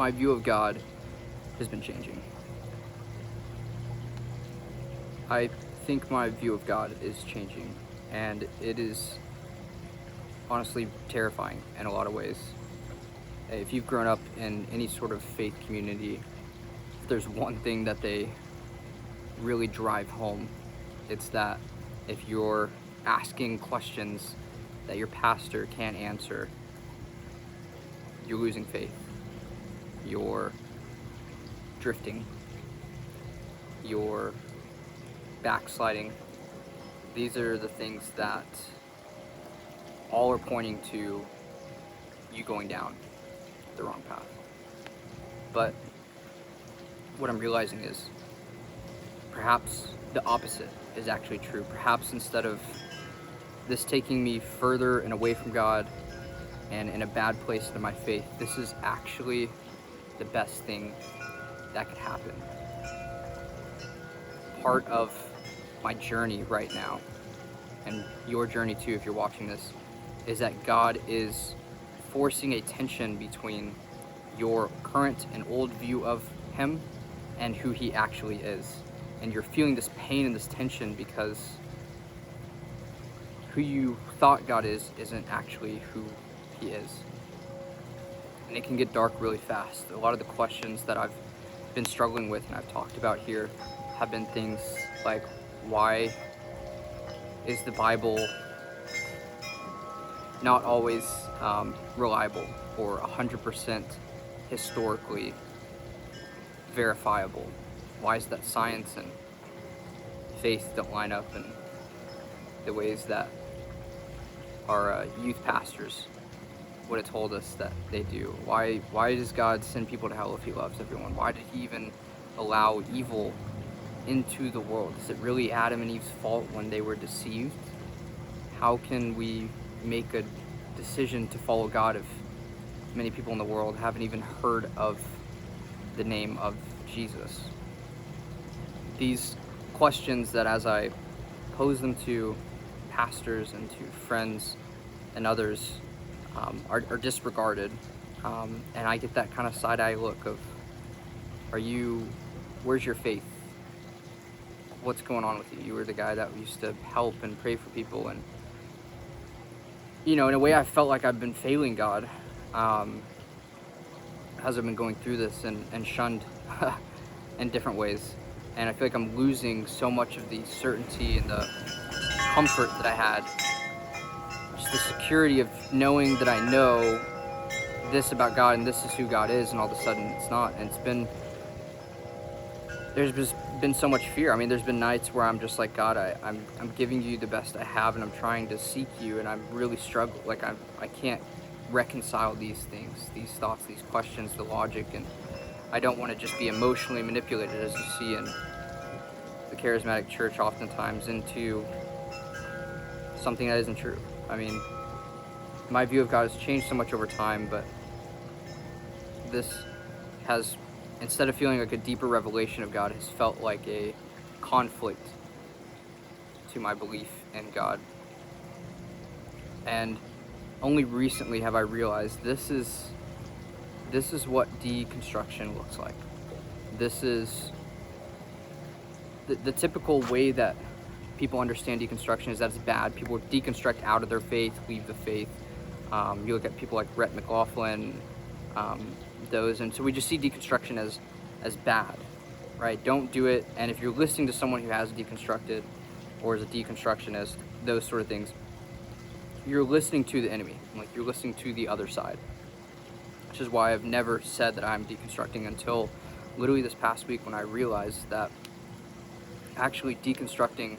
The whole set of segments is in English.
my view of God has been changing. I think my view of God is changing, and it is honestly terrifying in a lot of ways. If you've grown up in any sort of faith community, if there's one thing that they really drive home, it's that if you're asking questions that your pastor can't answer, you're losing faith, you're drifting, you're backsliding. These are the things that all are pointing to you going down the wrong path. But what I'm realizing is perhaps the opposite is actually true. Perhaps instead of this taking me further and away from God and in a bad place into my faith, this is actually the best thing that could happen. Part of my journey right now, and your journey too if you're watching this, is that God is forcing a tension between your current and old view of Him and who He actually is. And you're feeling this pain and this tension because who you thought God is isn't actually who He is. And it can get dark really fast. A lot of the questions that I've been struggling with and I've talked about here have been things like, why is the Bible not always reliable or 100% historically verifiable? Why is that science and faith don't line up in the ways that our youth pastors would have told us that they do? Why does God send people to hell if He loves everyone? Why did He even allow evil into the world? Is it really Adam and Eve's fault when they were deceived? How can we make a decision to follow God if many people in the world haven't even heard of the name of Jesus? These questions that, as I pose them to pastors and to friends and others, are disregarded, and I get that kind of side-eye look of, where's your faith? What's going on with you? You were the guy that used to help and pray for people, and in a way I felt like I've been failing God as I've been going through this and shunned in different ways. And I feel like I'm losing so much of the certainty and the comfort that I had. Just the security of knowing that I know this about God and this is who God is, and all of a sudden it's not. And there's just been so much fear. I mean, there's been nights where I'm just like, God, I'm giving you the best I have, and I'm trying to seek you, and I'm really struggling. Like I can't reconcile these things, these thoughts, these questions, the logic, and I don't want to just be emotionally manipulated, as you see in the charismatic church oftentimes, into something that isn't true. I mean, my view of God has changed so much over time, but this has, instead of feeling like a deeper revelation of God, has felt like a conflict to my belief in God. And only recently have I realized this is what deconstruction looks like. This is the typical way that people understand deconstruction is that it's bad. People deconstruct out of their faith, leave the faith. You look at people like Rhett McLaughlin, those, and so we just see deconstruction as bad, right? Don't do it. And if you're listening to someone who has deconstructed or is a deconstructionist, those sort of things, you're listening to the enemy. Like, you're listening to the other side, which is why I've never said that I'm deconstructing until literally this past week, when I realized that actually deconstructing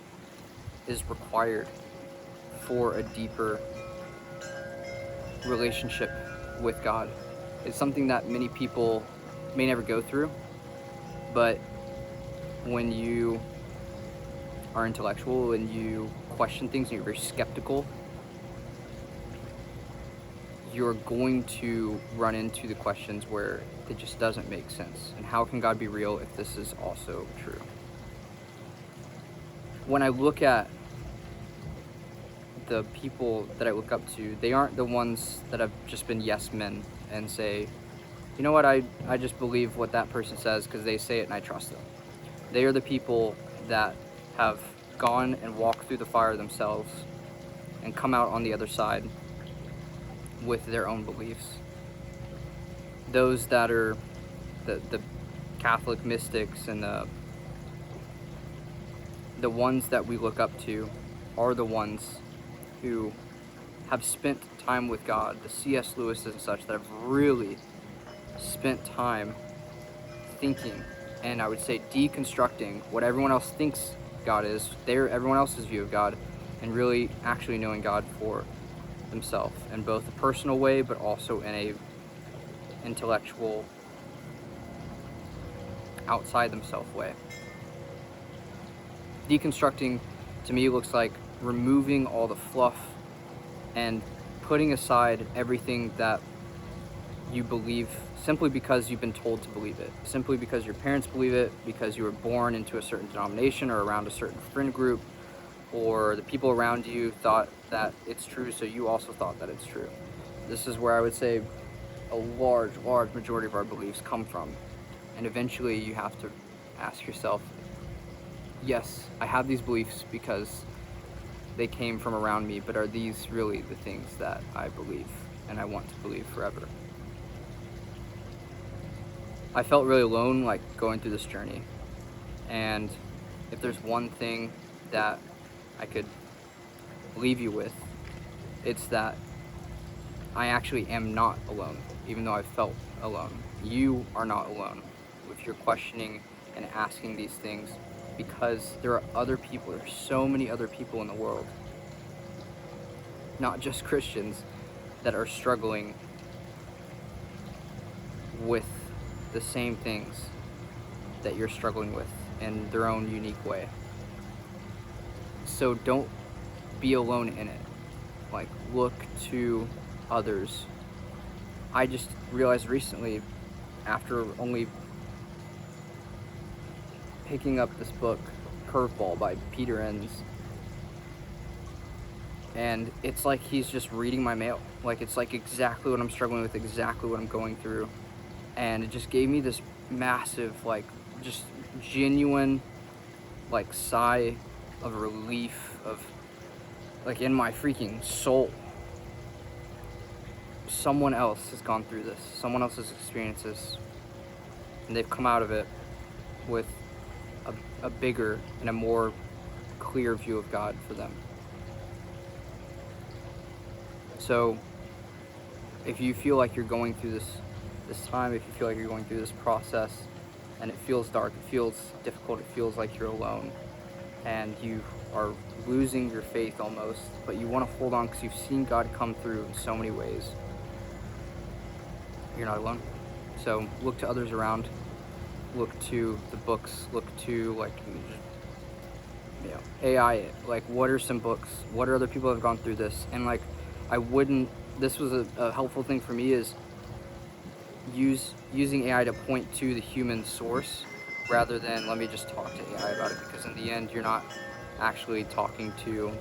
is required for a deeper relationship with God. It's something that many people may never go through, but when you are intellectual and you question things and you're very skeptical, you're going to run into the questions where it just doesn't make sense. And how can God be real if this is also true? When I look at the people that I look up to, they aren't the ones that have just been yes men and say, you know what, I just believe what that person says because they say it and I trust them. They are the people that have gone and walked through the fire themselves and come out on the other side with their own beliefs. Those that are the Catholic mystics and the ones that we look up to are the ones who have spent time with God, the C.S. Lewis and such, that have really spent time thinking, and I would say deconstructing what everyone else thinks God is, everyone else's view of God, and really actually knowing God for themselves in both a personal way but also in a intellectual, outside themselves way. Deconstructing to me looks like removing all the fluff and putting aside everything that you believe simply because you've been told to believe it, simply because your parents believe it, because you were born into a certain denomination or around a certain friend group, or the people around you thought that it's true, so you also thought that it's true. This is where I would say a large majority of our beliefs come from. And eventually you have to ask yourself, yes, I have these beliefs because they came from around me, but are these really the things that I believe and I want to believe forever? I felt really alone, like, going through this journey. And if there's one thing that I could leave you with, it's that I actually am not alone, even though I felt alone. You are not alone if you're questioning and asking these things, because there are other people, there's so many other people in the world, not just Christians, that are struggling with the same things that you're struggling with in their own unique way. So don't be alone in it. Like, look to others. I just realized recently, after only picking up this book, Curveball by Peter Enns, and it's like he's just reading my mail. Like, it's like exactly what I'm struggling with, exactly what I'm going through. And it just gave me this massive, like, just genuine, like, sigh of relief, of, like, in my freaking soul. Someone else has gone through this. Someone else has experienced this. And they've come out of it with a bigger and a more clear view of God for them. So if you feel like you're going through this time, if you feel like you're going through this process and it feels dark, it feels difficult, it feels like you're alone and you are losing your faith almost, but you want to hold on because you've seen God come through in so many ways, you're not alone. So look to others around, look to the books, look to, like, you know, AI, like, what are some books, what are other people that have gone through this? And, like, this was a helpful thing for me, is using AI to point to the human source rather than let me just talk to AI about it, because in the end you're not actually talking to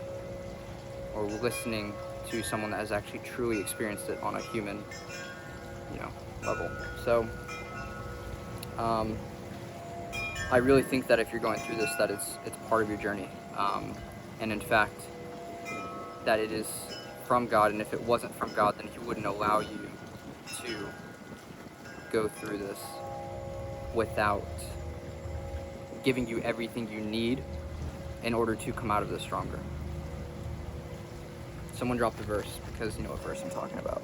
or listening to someone that has actually truly experienced it on a human, level. So I really think that if you're going through this, that it's part of your journey, and in fact that it is from God, and if it wasn't from God, then He wouldn't allow you to go through this without giving you everything you need in order to come out of this stronger. Someone dropped a verse, because you know what verse I'm talking about.